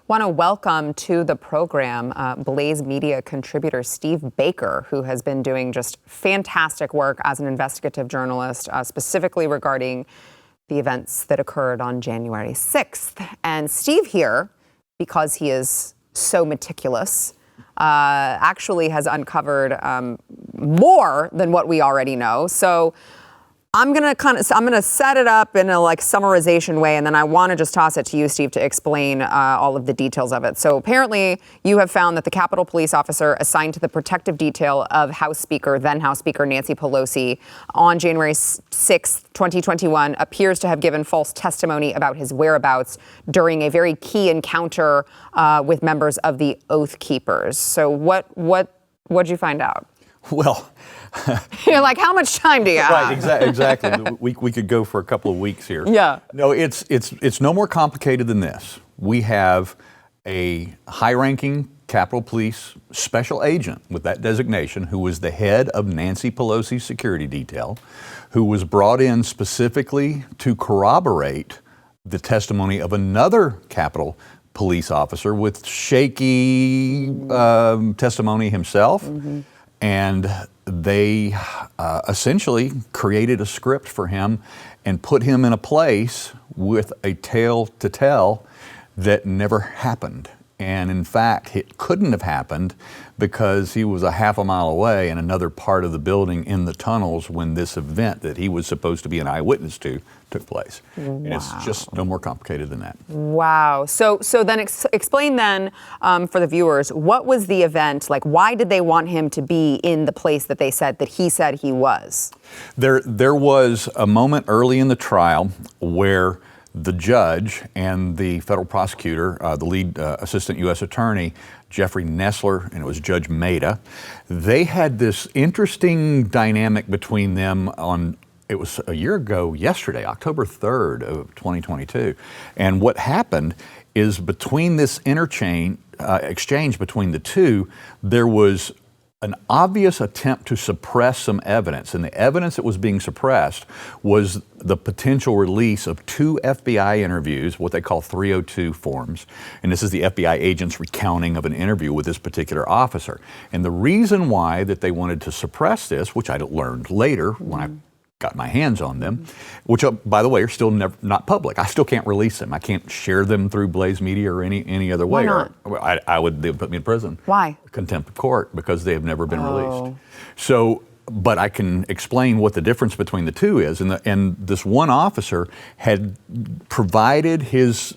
Want to welcome to the program Blaze Media contributor Steve Baker, who has been doing just fantastic work as an investigative journalist, specifically regarding the events that occurred on January 6th. And Steve here, because he is so meticulous, actually has uncovered more than what we already know. So I'm gonna set it up in a summarization way, and then I want to just toss it to you, Steve, to explain all of the details of it. So apparently, you have found that the Capitol Police officer assigned to the protective detail of then House Speaker Nancy Pelosi on January 6th, 2021, appears to have given false testimony about his whereabouts during a very key encounter with members of the Oath Keepers. So what'd you find out? Well, you're like, how much time do you have? Right, exactly. we could go for a couple of weeks here. Yeah. No, it's no more complicated than this. We have a high-ranking Capitol Police special agent with that designation who was the head of Nancy Pelosi's security detail, who was brought in specifically to corroborate the testimony of another Capitol Police officer with shaky testimony himself. Mm-hmm. And they essentially created a script for him and put him in a place with a tale to tell that never happened. And in fact, it couldn't have happened because he was a half a mile away in another part of the building in the tunnels when this event that he was supposed to be an eyewitness to took place. Wow. And it's just no more complicated than that. Wow. So then explain then for the viewers, what was the event? Like, why did they want him to be in the place that he said he was? There was a moment early in the trial where the judge and the federal prosecutor, the lead assistant U.S. attorney, Jeffrey Nessler, and it was Judge Maida, they had this interesting dynamic between them it was a year ago yesterday, October 3rd of 2022. And what happened is between this exchange between the two, there was an obvious attempt to suppress some evidence. And the evidence that was being suppressed was the potential release of 2 FBI interviews, what they call 302 forms. And this is the FBI agent's recounting of an interview with this particular officer. And the reason why that they wanted to suppress this, which I learned later when I got my hands on them, which, by the way, are still not public. I still can't release them. I can't share them through Blaze Media or any other way. Why not? They would put me in prison. Why? Contempt of court, because they have never been released. So, but I can explain what the difference between the two is. And this one officer had provided his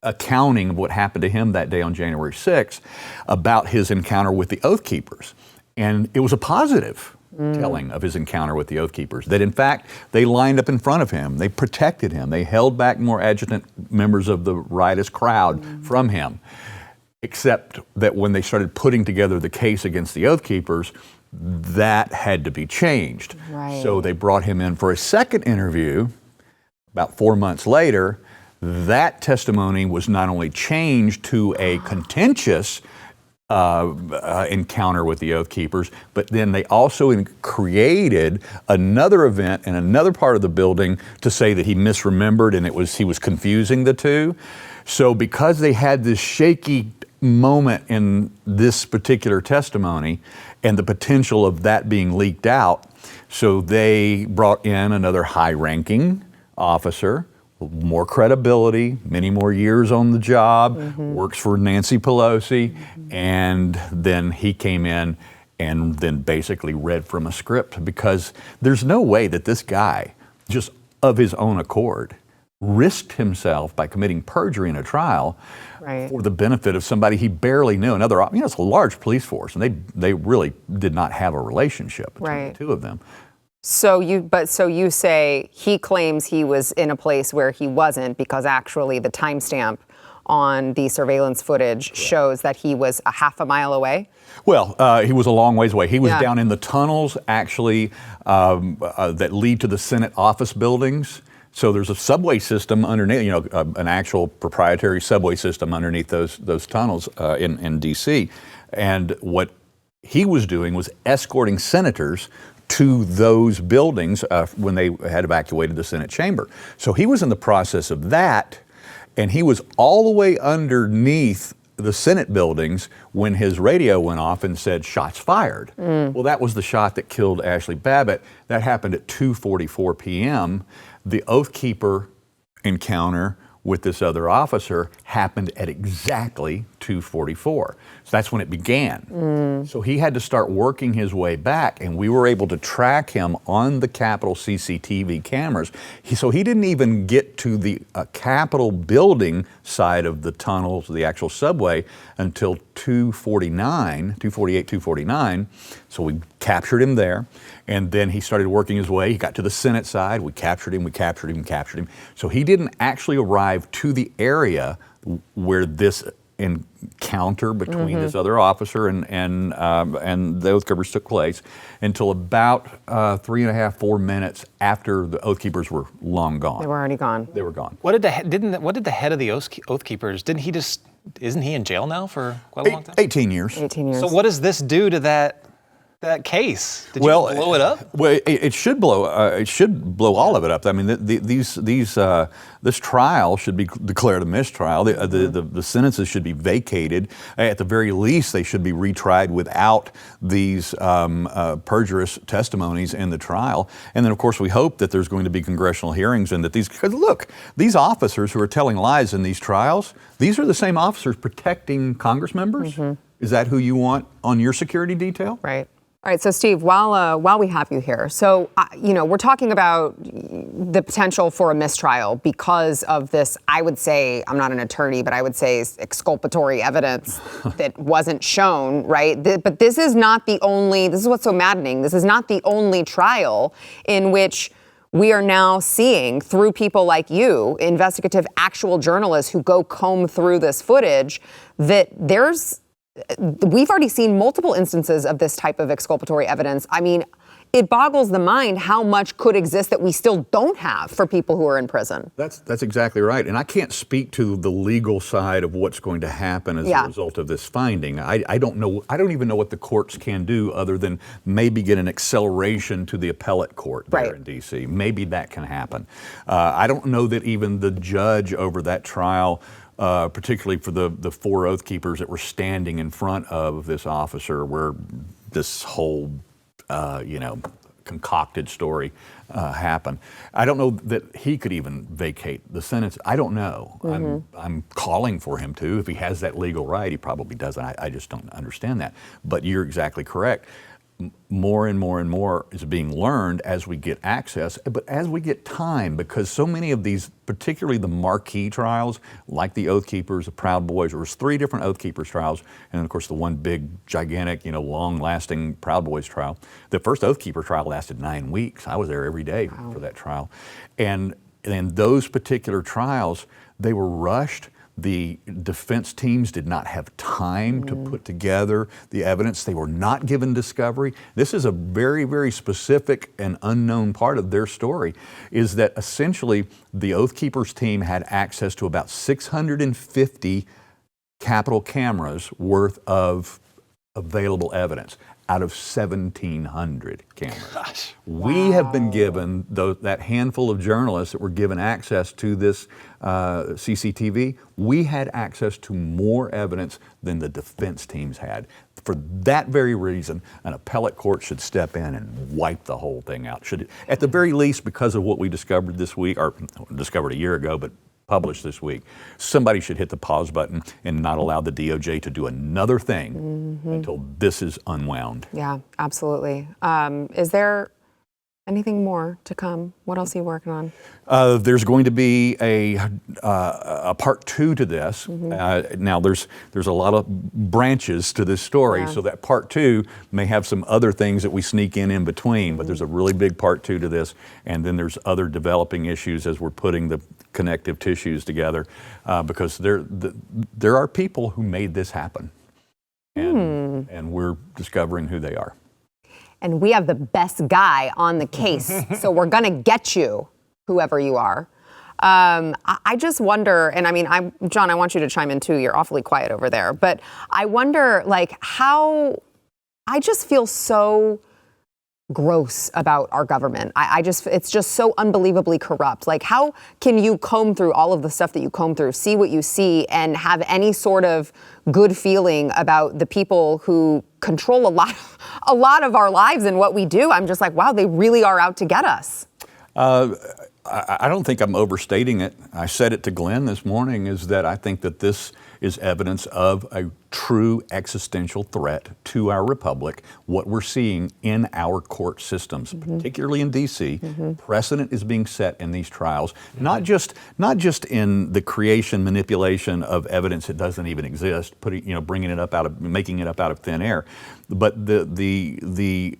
accounting of what happened to him that day on January 6th about his encounter with the Oath Keepers. And it was a positive telling of his encounter with the Oath Keepers, that in fact they lined up in front of him, they protected him, they held back more agitant members of the riotous crowd from him, except that when they started putting together the case against the Oath Keepers, that had to be changed. Right. So they brought him in for a second interview about 4 months later. That testimony was not only changed to a contentious encounter with the Oath Keepers, but then they also created another event in another part of the building to say that he misremembered and he was confusing the two. So because they had this shaky moment in this particular testimony and the potential of that being leaked out, so they brought in another high-ranking officer, more credibility, many more years on the job, works for Nancy Pelosi, and then he came in and then basically read from a script, because there's no way that this guy, just of his own accord, risked himself by committing perjury in a trial for the benefit of somebody he barely knew. It's a large police force, and they really did not have a relationship between the two of them. So you say he claims he was in a place where he wasn't, because actually the timestamp on the surveillance footage shows that he was a half a mile away? Well, he was a long ways away. He was down in the tunnels, actually, that lead to the Senate office buildings. So there's a subway system underneath, an actual proprietary subway system underneath those tunnels in D.C. And what he was doing was escorting senators to those buildings when they had evacuated the Senate chamber. So he was in the process of that. And he was all the way underneath the Senate buildings when his radio went off and said, "Shots fired." Well, that was the shot that killed Ashley Babbitt. That happened at 2:44 p.m. The oathkeeper encounter with this other officer happened at exactly 2:44. So that's when it began. So he had to start working his way back, and we were able to track him on the Capitol CCTV cameras. So he didn't even get to the Capitol building side of the tunnels, the actual subway, until 2:48, 2:49. So we captured him there, and then he started working his way. He got to the Senate side. We captured him, we captured him, captured him. So he didn't actually arrive to the area where this encounter between this other officer and the Oath Keepers took place until about 3.5, 4 minutes after the Oath Keepers were long gone. They were already gone. They were gone. What did the head of the Oath Keepers? Isn't he in jail now for quite a long time? 18 years. 18 years. So what does this do to that case? Did you blow it up? Well, it should blow. It should blow all of it up. I mean, this trial should be declared a mistrial. The sentences should be vacated. At the very least, they should be retried without these perjurious testimonies in the trial. And then, of course, we hope that there's going to be congressional hearings and that because look, these officers who are telling lies in these trials, these are the same officers protecting Congress members. Is that who you want on your security detail? Right. All right, so Steve, while we have you here, so we're talking about the potential for a mistrial because of this. I would say, I'm not an attorney, but I would say exculpatory evidence that wasn't shown, right? But this is not the only. This is what's so maddening. This is not the only trial in which we are now seeing, through people like you, investigative, actual journalists who go comb through this footage, that we've already seen multiple instances of this type of exculpatory evidence. I mean, it boggles the mind how much could exist that we still don't have for people who are in prison. That's exactly right. And I can't speak to the legal side of what's going to happen as a result of this finding. I don't know. I don't even know what the courts can do other than maybe get an acceleration to the appellate court there in D.C. Maybe that can happen. I don't know that even the judge over that trial, particularly for the 4 Oath Keepers that were standing in front of this officer where this whole, concocted story happened. I don't know that he could even vacate the sentence. I don't know. I'm calling for him to. If he has that legal right, he probably doesn't. I just don't understand that. But you're exactly correct. More and more and more is being learned as we get access, but as we get time, because so many of these, particularly the marquee trials, like the Oath Keepers, the Proud Boys, there was 3 different Oath Keepers trials, and of course the one big, gigantic, long-lasting Proud Boys trial. The first Oath Keeper trial lasted 9 weeks. I was there every day for that trial. And in those particular trials, they were rushed. The defense teams did not have time to put together the evidence. They were not given discovery. This is a very, very specific and unknown part of their story, is that essentially the Oath Keepers team had access to about 650 Capitol cameras worth of available evidence out of 1,700 cameras. Gosh. We have been given, that handful of journalists that were given access to this CCTV, we had access to more evidence than the defense teams had. For that very reason, an appellate court should step in and wipe the whole thing out. Should, at the very least, because of what we discovered this week, or discovered a year ago, but published this week, somebody should hit the pause button and not allow the DOJ to do another thing until this is unwound. Yeah, absolutely. Is there anything more to come? What else are you working on? There's going to be a part 2 to this. Now, there's a lot of branches to this story, so that part 2 may have some other things that we sneak in between, but there's a really big part 2 to this, and then there's other developing issues as we're putting the connective tissues together, because there are people who made this happen, and we're discovering who they are. And we have the best guy on the case, so we're gonna get you, whoever you are. I just wonder, and I mean, John, I want you to chime in too. You're awfully quiet over there, but I wonder, how I just feel so gross about our government. It's just so unbelievably corrupt. Like, how can you comb through all of the stuff that you comb through, see what you see, and have any sort of good feeling about the people who control a lot of our lives and what we do? I'm just like, wow, they really are out to get us. I don't think I'm overstating it. I said it to Glenn this morning, is that I think that this is evidence of a true existential threat to our republic, what we're seeing in our court systems, particularly in D.C. Precedent is being set in these trials, not just in the creation, manipulation of evidence that doesn't even exist, making it up out of thin air, but the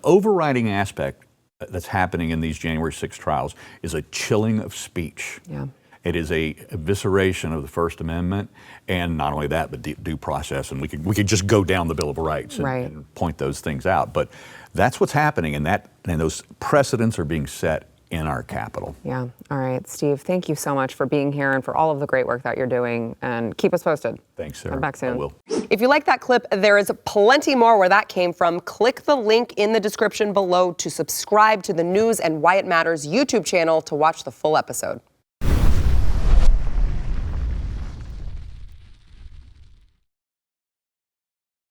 overriding aspect that's happening in these January 6 trials is a chilling of speech. Yeah. It is a evisceration of the First Amendment, and not only that, but due process. And we could just go down the Bill of Rights and point those things out. But that's what's happening, and those precedents are being set in our Capitol. Yeah. All right, Steve, thank you so much for being here and for all of the great work that you're doing. And keep us posted. Thanks, Sarah. Come back soon. I will. If you like that clip, there is plenty more where that came from. Click the link in the description below to subscribe to the News and Why It Matters YouTube channel to watch the full episode.